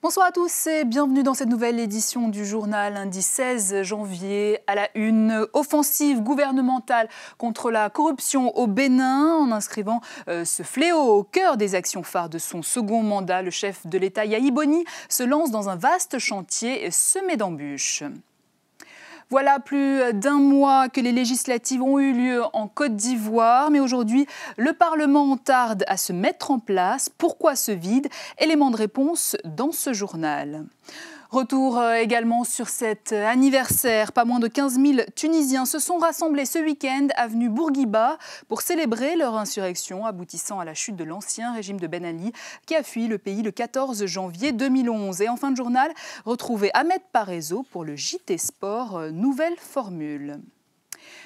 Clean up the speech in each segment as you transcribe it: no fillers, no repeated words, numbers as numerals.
Bonsoir à tous et bienvenue dans cette nouvelle édition du journal. Lundi 16 janvier, à la une, offensive gouvernementale contre la corruption au Bénin. En inscrivant ce fléau au cœur des actions phares de son second mandat, le chef de l'État Yahi Boni se lance dans un vaste chantier semé d'embûches. Voilà plus d'un mois que les législatives ont eu lieu en Côte d'Ivoire, mais aujourd'hui, le Parlement tarde à se mettre en place. Pourquoi ce vide? Élément de réponse dans ce journal. Retour également sur cet anniversaire. Pas moins de 15 000 Tunisiens se sont rassemblés ce week-end avenue Bourguiba pour célébrer leur insurrection aboutissant à la chute de l'ancien régime de Ben Ali qui a fui le pays le 14 janvier 2011. Et en fin de journal, retrouvez Ahmed Parezo pour le JT Sport, nouvelle formule.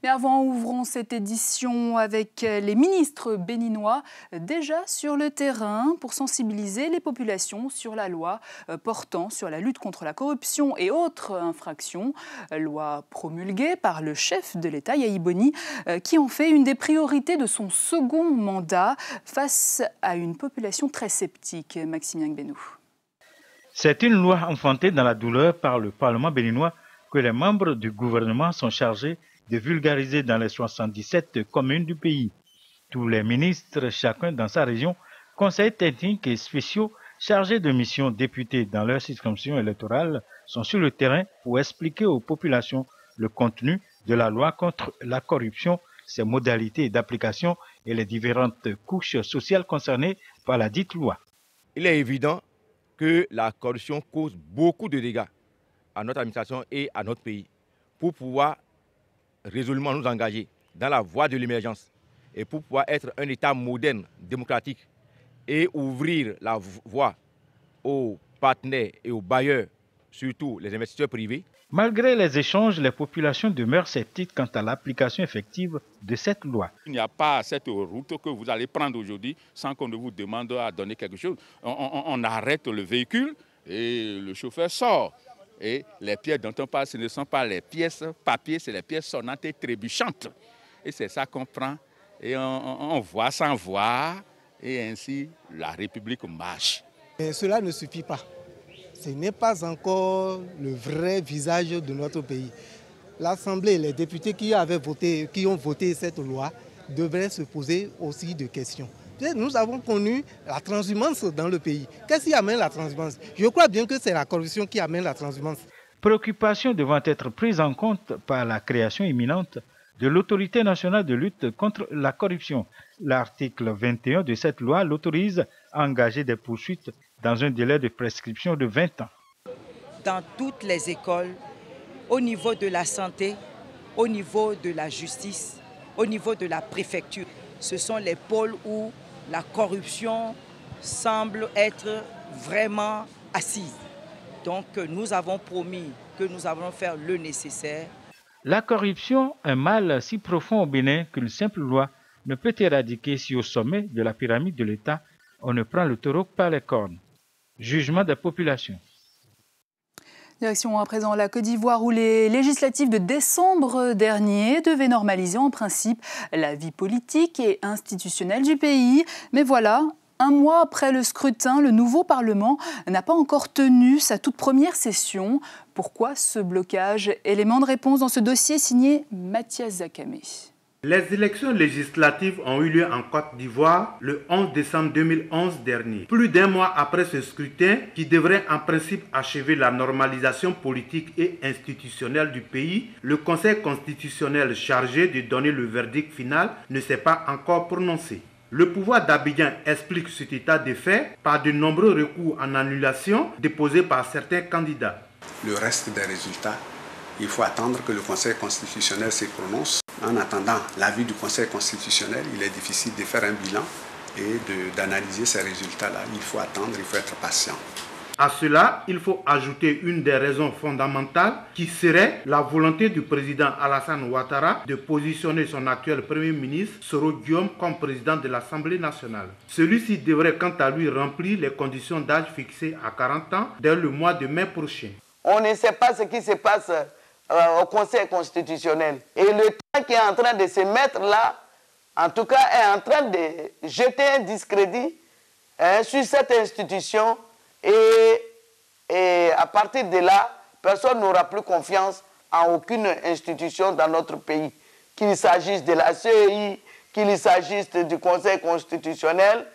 Mais avant, ouvrons cette édition avec les ministres béninois déjà sur le terrain pour sensibiliser les populations sur la loi portant sur la lutte contre la corruption et autres infractions. Loi promulguée par le chef de l'État, Yahi Boni, qui en fait une des priorités de son second mandat face à une population très sceptique. Maximien Gbénou. C'est une loi enfantée dans la douleur par le Parlement béninois que les membres du gouvernement sont chargés de vulgariser dans les 77 communes du pays. Tous les ministres, chacun dans sa région, conseillers techniques et spéciaux chargés de missions députés dans leur circonscription électorale sont sur le terrain pour expliquer aux populations le contenu de la loi contre la corruption, ses modalités d'application et les différentes couches sociales concernées par la dite loi. Il est évident que la corruption cause beaucoup de dégâts à notre administration et à notre pays. Pour pouvoir résolument nous engager dans la voie de l'émergence et pour pouvoir être un État moderne, démocratique et ouvrir la voie aux partenaires et aux bailleurs, surtout les investisseurs privés. Malgré les échanges, les populations demeurent sceptiques quant à l'application effective de cette loi. Il n'y a pas cette route que vous allez prendre aujourd'hui sans qu'on ne vous demande à donner quelque chose. On arrête le véhicule et le chauffeur sort. Et les pièces dont on parle, ce ne sont pas les pièces papier, c'est les pièces sonnantes et trébuchantes. Et c'est ça qu'on prend et on voit sans voir et ainsi la République marche. Mais cela ne suffit pas. Ce n'est pas encore le vrai visage de notre pays. L'Assemblée, les députés qui ont voté cette loi devraient se poser aussi des questions. Nous avons connu la transhumance dans le pays. Qu'est-ce qui amène la transhumance? Je crois bien que c'est la corruption qui amène la transhumance. Préoccupation devant être prise en compte par la création imminente de l'Autorité nationale de lutte contre la corruption. L'article 21 de cette loi l'autorise à engager des poursuites dans un délai de prescription de 20 ans. Dans toutes les écoles, au niveau de la santé, au niveau de la justice, au niveau de la préfecture, ce sont les pôles où la corruption semble être vraiment assise. Donc nous avons promis que nous allons faire le nécessaire. La corruption, un mal si profond au Bénin qu'une simple loi ne peut éradiquer si au sommet de la pyramide de l'État, on ne prend le taureau par les cornes. Jugement des populations. Direction à présent la Côte d'Ivoire où les législatives de décembre dernier devaient normaliser en principe la vie politique et institutionnelle du pays. Mais voilà, un mois après le scrutin, le nouveau Parlement n'a pas encore tenu sa toute première session. Pourquoi ce blocage? Élément de réponse dans ce dossier signé Mathias Zakamé. Les élections législatives ont eu lieu en Côte d'Ivoire le 11 décembre 2011 dernier. Plus d'un mois après ce scrutin qui devrait en principe achever la normalisation politique et institutionnelle du pays, le Conseil constitutionnel chargé de donner le verdict final ne s'est pas encore prononcé. Le pouvoir d'Abidjan explique cet état de fait par de nombreux recours en annulation déposés par certains candidats. Le reste des résultats, il faut attendre que le Conseil constitutionnel se prononce. En attendant l'avis du Conseil constitutionnel, il est difficile de faire un bilan et d'analyser ces résultats-là. Il faut attendre, il faut être patient. À cela, il faut ajouter une des raisons fondamentales qui serait la volonté du président Alassane Ouattara de positionner son actuel Premier ministre, Soro Guillaume, comme président de l'Assemblée nationale. Celui-ci devrait quant à lui remplir les conditions d'âge fixées à 40 ans dès le mois de mai prochain. On ne sait pas ce qui se passe au Conseil constitutionnel. Et le temps qui est en train de se mettre là, en tout cas, est en train de jeter un discrédit sur cette institution. Et à partir de là, personne n'aura plus confiance en aucune institution dans notre pays. Qu'il s'agisse de la CEI, qu'il s'agisse du Conseil constitutionnel,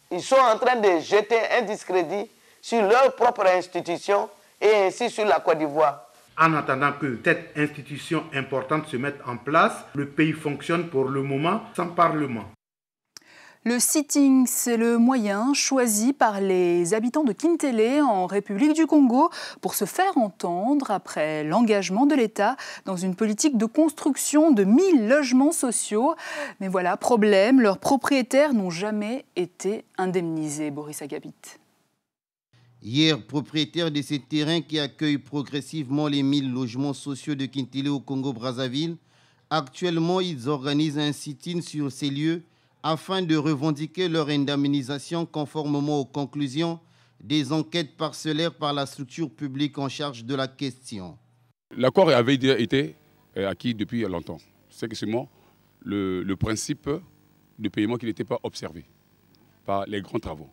ils sont en train de jeter un discrédit sur leur propre institution et ainsi sur la Côte d'Ivoire. En attendant que cette institution importante se mette en place, le pays fonctionne pour le moment sans parlement. Le sitting, c'est le moyen choisi par les habitants de Kintélé en République du Congo pour se faire entendre après l'engagement de l'État dans une politique de construction de 1000 logements sociaux. Mais voilà, problème, leurs propriétaires n'ont jamais été indemnisés. Boris Agapit. Hier, propriétaires de ces terrains qui accueillent progressivement les 1000 logements sociaux de Kintélé au Congo-Brazzaville, actuellement, ils organisent un sit-in sur ces lieux afin de revendiquer leur indemnisation conformément aux conclusions des enquêtes parcellaires par la structure publique en charge de la question. L'accord avait été acquis depuis longtemps. C'est que seulement le principe de paiement qui n'était pas observé par les grands travaux.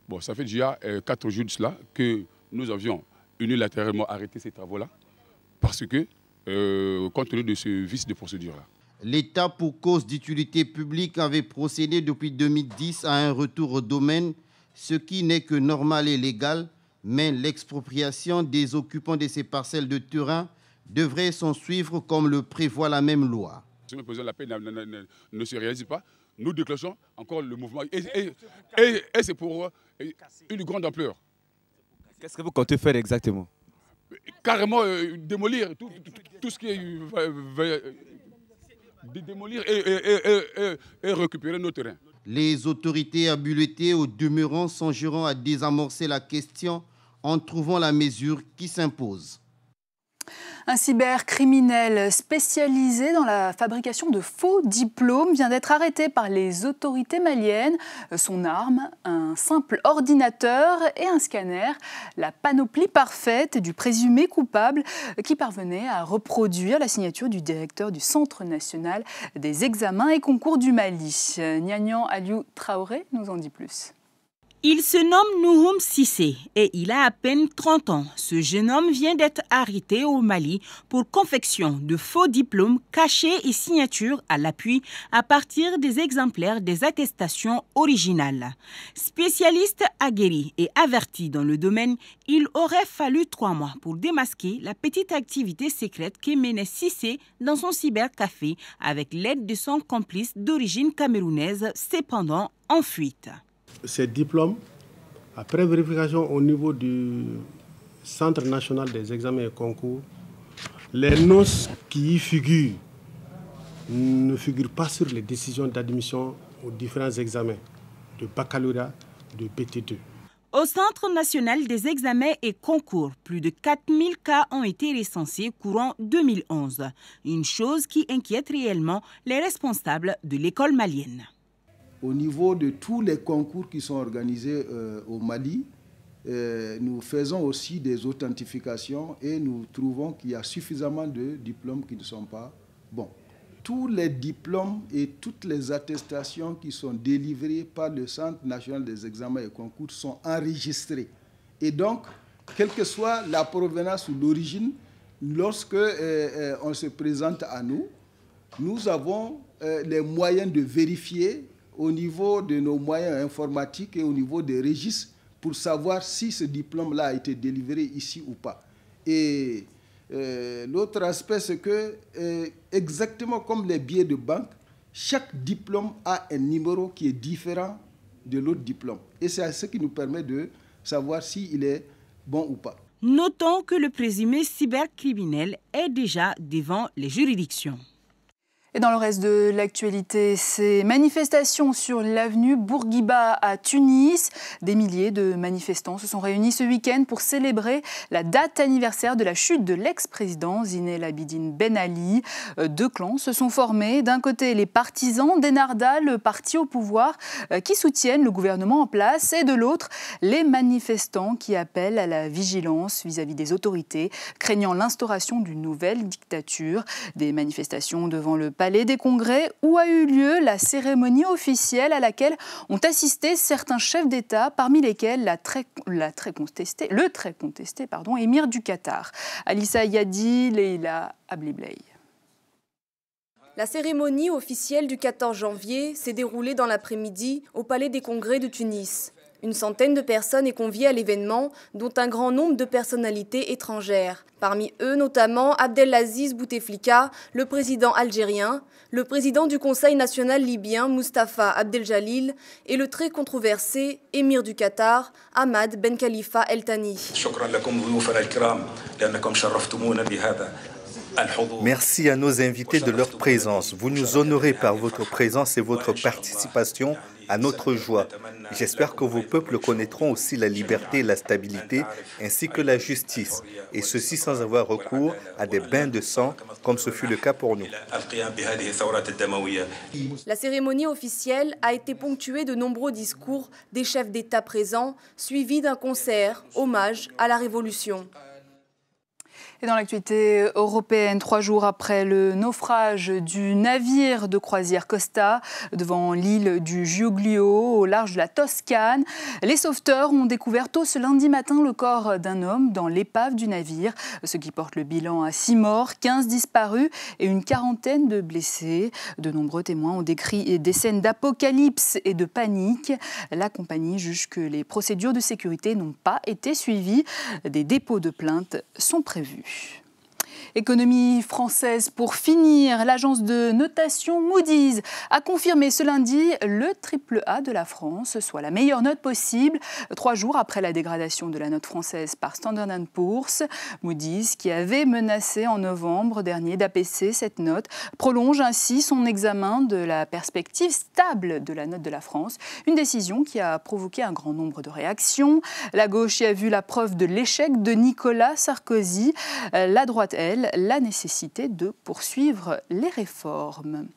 Bon, ça fait déjà 4 jours de cela que nous avions unilatéralement arrêté ces travaux-là parce que, compte tenu de ce vice de procédure-là. L'État, pour cause d'utilité publique, avait procédé depuis 2010 à un retour au domaine, ce qui n'est que normal et légal, mais l'expropriation des occupants de ces parcelles de terrain devrait s'en suivre comme le prévoit la même loi. Si le président de la paix ne se réalise pas, nous déclenchons encore le mouvement. Et c'est pour une grande ampleur. Qu'est-ce que vous comptez faire exactement? Carrément démolir tout ce qui est... démolir et récupérer nos terrains. Les autorités habilitées au demeurant songeront à désamorcer la question en trouvant la mesure qui s'impose. Un cybercriminel spécialisé dans la fabrication de faux diplômes vient d'être arrêté par les autorités maliennes. Son arme, un simple ordinateur et un scanner, la panoplie parfaite du présumé coupable qui parvenait à reproduire la signature du directeur du Centre national des examens et concours du Mali. Nianian Aliou Traoré nous en dit plus. Il se nomme Nouhoum Sissé et il a à peine 30 ans. Ce jeune homme vient d'être arrêté au Mali pour confection de faux diplômes cachés et signatures à l'appui à partir des exemplaires des attestations originales. Spécialiste aguerri et averti dans le domaine, il aurait fallu 3 mois pour démasquer la petite activité secrète que menait Sissé dans son cybercafé avec l'aide de son complice d'origine camerounaise, cependant en fuite. Ces diplômes, après vérification au niveau du Centre national des examens et concours, les noms qui y figurent ne figurent pas sur les décisions d'admission aux différents examens de baccalauréat, de BT2. Au Centre national des examens et concours, plus de 4000 cas ont été recensés courant 2011. Une chose qui inquiète réellement les responsables de l'école malienne. Au niveau de tous les concours qui sont organisés au Mali, nous faisons aussi des authentifications et nous trouvons qu'il y a suffisamment de diplômes qui ne sont pas bons. Tous les diplômes et toutes les attestations qui sont délivrées par le Centre national des examens et concours sont enregistrés. Et donc, quelle que soit la provenance ou l'origine, lorsque on se présente à nous, nous avons les moyens de vérifier au niveau de nos moyens informatiques et au niveau des registres pour savoir si ce diplôme-là a été délivré ici ou pas. Et l'autre aspect, c'est que, exactement comme les billets de banque, chaque diplôme a un numéro qui est différent de l'autre diplôme. Et c'est ce qui nous permet de savoir s'il est bon ou pas. Notons que le présumé cybercriminel est déjà devant les juridictions. Et dans le reste de l'actualité, ces manifestations sur l'avenue Bourguiba à Tunis. Des milliers de manifestants se sont réunis ce week-end pour célébrer la date anniversaire de la chute de l'ex-président Zine El Abidine Ben Ali. Deux clans se sont formés. D'un côté, les partisans d'Ennahda, le parti au pouvoir, qui soutiennent le gouvernement en place, et de l'autre, les manifestants qui appellent à la vigilance vis-à-vis des autorités, craignant l'instauration d'une nouvelle dictature. Des manifestations devant le Palais des Congrès où a eu lieu la cérémonie officielle à laquelle ont assisté certains chefs d'État, parmi lesquels le très contesté émir du Qatar. Alissa Yadi, Leila Ablibley. La cérémonie officielle du 14 janvier s'est déroulée dans l'après-midi au Palais des Congrès de Tunis. Une centaine de personnes est conviée à l'événement, dont un grand nombre de personnalités étrangères. Parmi eux, notamment Abdelaziz Bouteflika, le président algérien, le président du Conseil national libyen, Mustafa Abdeljalil, et le très controversé émir du Qatar, Hamad Ben Khalifa El Thani. Merci à nos invités de leur présence. Vous nous honorez par votre présence et votre participation à notre joie. J'espère que vos peuples connaîtront aussi la liberté et la stabilité, ainsi que la justice, et ceci sans avoir recours à des bains de sang, comme ce fut le cas pour nous. La cérémonie officielle a été ponctuée de nombreux discours des chefs d'État présents, suivis d'un concert hommage à la Révolution. Et dans l'actualité européenne, 3 jours après le naufrage du navire de croisière Costa devant l'île du Giuglio, au large de la Toscane, les sauveteurs ont découvert tôt ce lundi matin le corps d'un homme dans l'épave du navire, ce qui porte le bilan à 6 morts, 15 disparus et une quarantaine de blessés. De nombreux témoins ont décrit des scènes d'apocalypse et de panique. La compagnie juge que les procédures de sécurité n'ont pas été suivies. Des dépôts de plaintes sont prévus. Économie française pour finir, l'agence de notation Moody's a confirmé ce lundi le AAA de la France, soit la meilleure note possible, 3 jours après la dégradation de la note française par Standard & Poor's. Moody's, qui avait menacé en novembre dernier d'apaiser cette note, prolonge ainsi son examen de la perspective stable de la note de la France, une décision qui a provoqué un grand nombre de réactions. La gauche y a vu la preuve de l'échec de Nicolas Sarkozy, la droite, elle, la nécessité de poursuivre les réformes.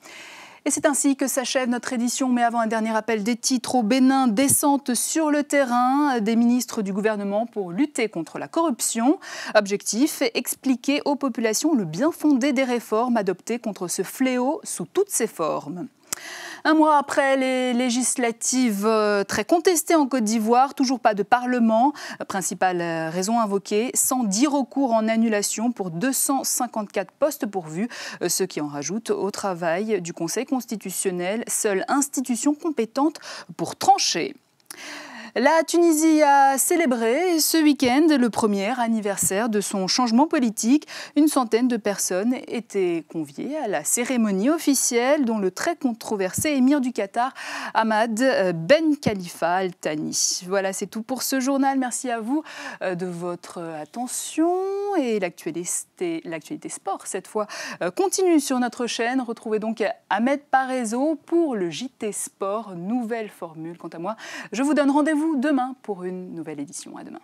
Et c'est ainsi que s'achève notre édition, mais avant un dernier rappel des titres. Au Bénin, descente sur le terrain des ministres du gouvernement pour lutter contre la corruption. Objectif, expliquer aux populations le bien fondé des réformes adoptées contre ce fléau sous toutes ses formes. Un mois après les législatives très contestées en Côte d'Ivoire, toujours pas de parlement. Principale raison invoquée, 110 recours en annulation pour 254 postes pourvus, ce qui en rajoute au travail du Conseil constitutionnel, seule institution compétente pour trancher. La Tunisie a célébré ce week-end le premier anniversaire de son changement politique. Une centaine de personnes étaient conviées à la cérémonie officielle dont le très controversé émir du Qatar, Hamad Ben Khalifa El Thani. Voilà, c'est tout pour ce journal. Merci à vous de votre attention. Et l'actualité sport, cette fois, continue sur notre chaîne. Retrouvez donc Ahmed Parezo pour le JT Sport, nouvelle formule. Quant à moi, je vous donne rendez-vous demain pour une nouvelle édition. À demain.